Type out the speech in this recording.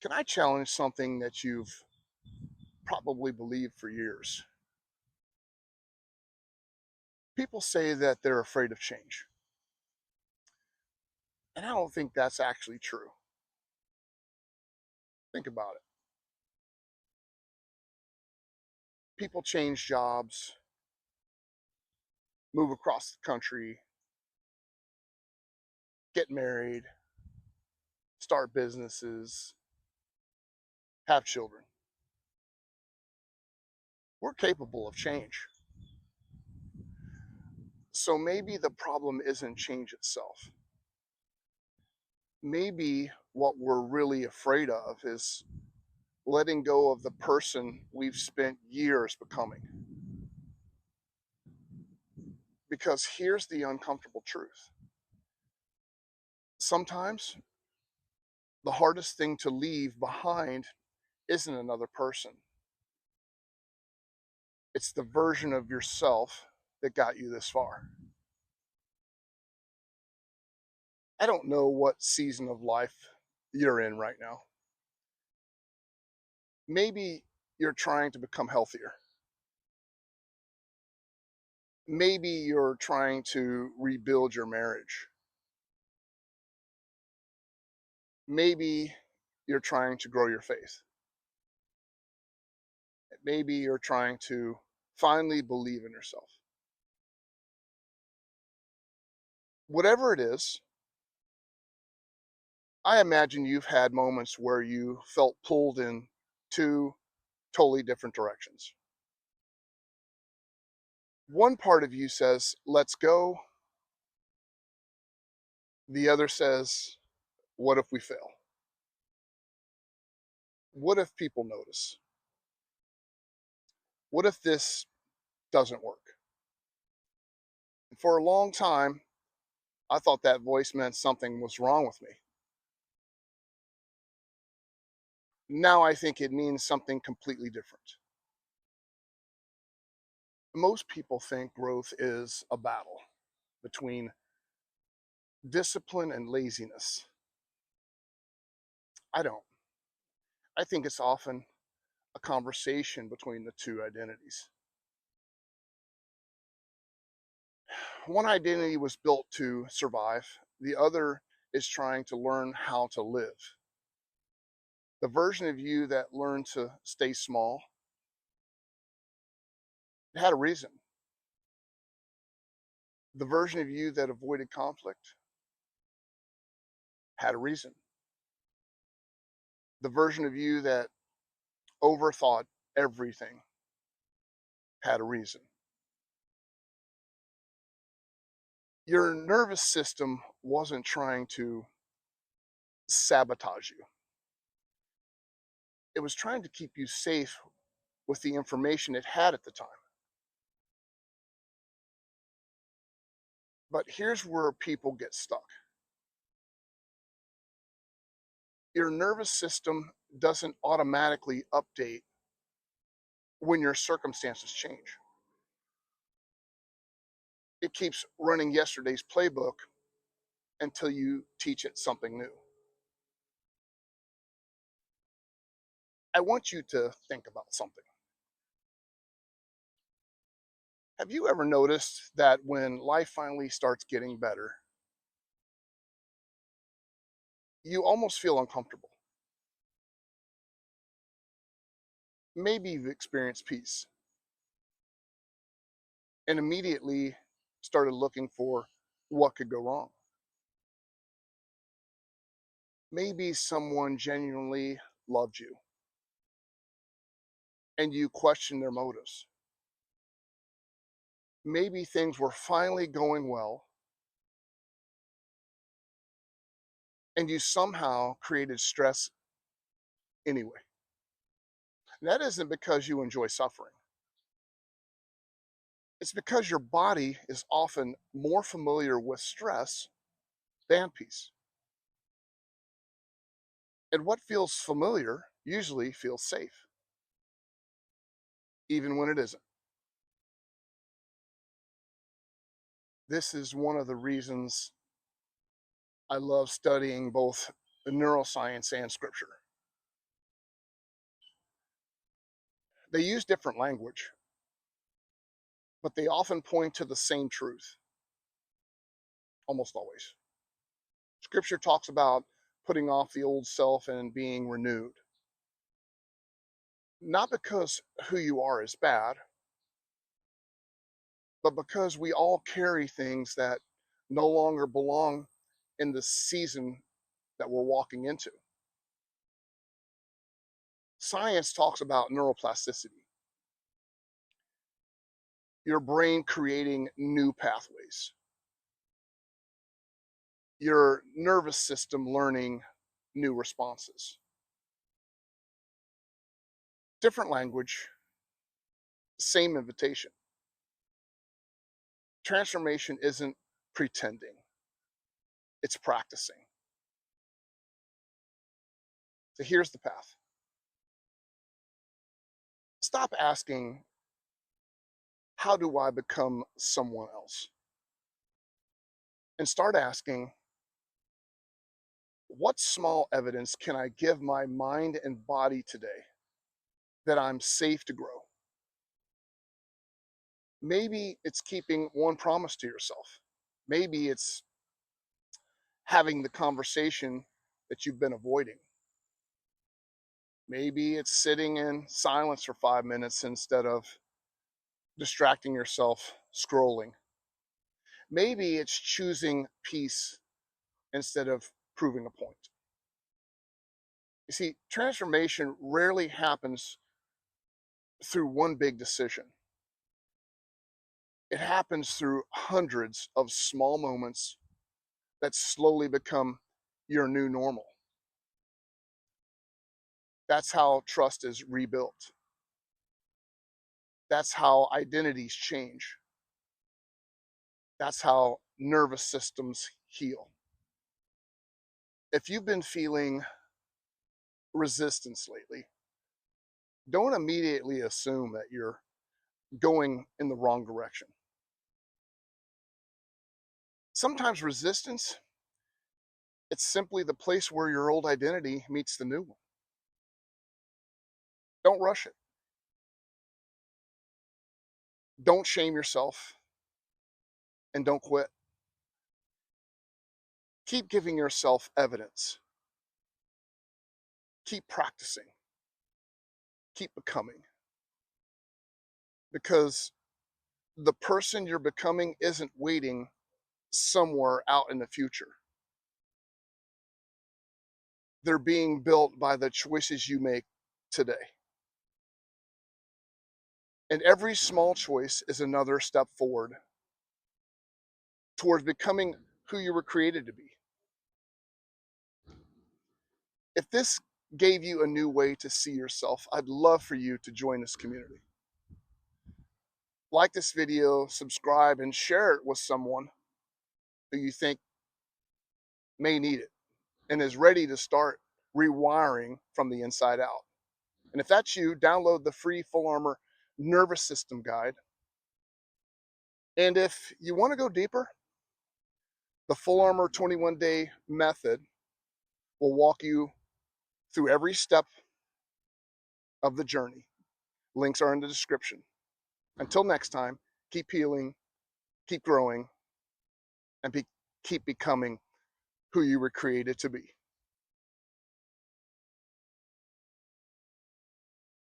Can I challenge something that you've probably believed for years? People say that they're afraid of change, and I don't think that's actually true. Think about it. People change jobs, move across the country, get married, start businesses, have children. We're capable of change. So maybe the problem isn't change itself. Maybe what we're really afraid of is letting go of the person we've spent years becoming. Because here's the uncomfortable truth. Sometimes the hardest thing to leave behind isn't another person. It's the version of yourself that got you this far. I don't know what season of life you're in right now. Maybe you're trying to become healthier. Maybe you're trying to rebuild your marriage. Maybe you're trying to grow your faith. Maybe you're trying to finally believe in yourself. Whatever it is, I imagine you've had moments where you felt pulled in two totally different directions. One part of you says, let's go. The other says, what if we fail? What if people notice? What if this doesn't work? And for a long time, I thought that voice meant something was wrong with me. Now I think it means something completely different. Most people think growth is a battle between discipline and laziness. I don't. I think it's often a conversation between the two identities. One identity was built to survive, the other is trying to learn how to live. The version of you that learned to stay small, it had a reason. The version of you that avoided conflict had a reason. The version of you that overthought everything had a reason. Your nervous system wasn't trying to sabotage you. It was trying to keep you safe with the information it had at the time. But here's where people get stuck. Your nervous system doesn't automatically update when your circumstances change. It keeps running yesterday's playbook until you teach it something new. I want you to think about something. Have you ever noticed that when life finally starts getting better, you almost feel uncomfortable? Maybe you've experienced peace and immediately started looking for what could go wrong. Maybe someone genuinely loved you and you questioned their motives. Maybe things were finally going well and you somehow created stress anyway. And that isn't because you enjoy suffering. It's because your body is often more familiar with stress than peace. And what feels familiar usually feels safe, even when it isn't. This is one of the reasons I love studying both the neuroscience and scripture. They use different language, but they often point to the same truth, almost always. Scripture talks about putting off the old self and being renewed. Not because who you are is bad, but because we all carry things that no longer belong in the season that we're walking into. Science talks about neuroplasticity, your brain creating new pathways, your nervous system learning new responses. Different language, same invitation. Transformation isn't pretending, it's practicing. So here's the path. Stop asking, how do I become someone else? And start asking, what small evidence can I give my mind and body today that I'm safe to grow? Maybe it's keeping one promise to yourself. Maybe it's having the conversation that you've been avoiding. Maybe it's sitting in silence for 5 minutes instead of distracting yourself scrolling. Maybe it's choosing peace instead of proving a point. You see, transformation rarely happens through one big decision. It happens through hundreds of small moments that slowly become your new normal. That's how trust is rebuilt. That's how identities change. That's how nervous systems heal. If you've been feeling resistance lately, don't immediately assume that you're going in the wrong direction. Sometimes resistance, it's simply the place where your old identity meets the new one. Don't rush it. Don't shame yourself and don't quit. Keep giving yourself evidence. Keep practicing. Keep becoming. Because the person you're becoming isn't waiting somewhere out in the future. They're being built by the choices you make today. And every small choice is another step forward towards becoming who you were created to be. If this gave you a new way to see yourself, I'd love for you to join this community. Like this video, subscribe, and share it with someone who you think may need it and is ready to start rewiring from the inside out. And if that's you, download the free Full Armor Nervous System Guide. And if you want to go deeper, the Full Armor 21-day method will walk you through every step of the journey. Links are in the description. Until next time, keep healing, keep growing, and keep becoming who you were created to be.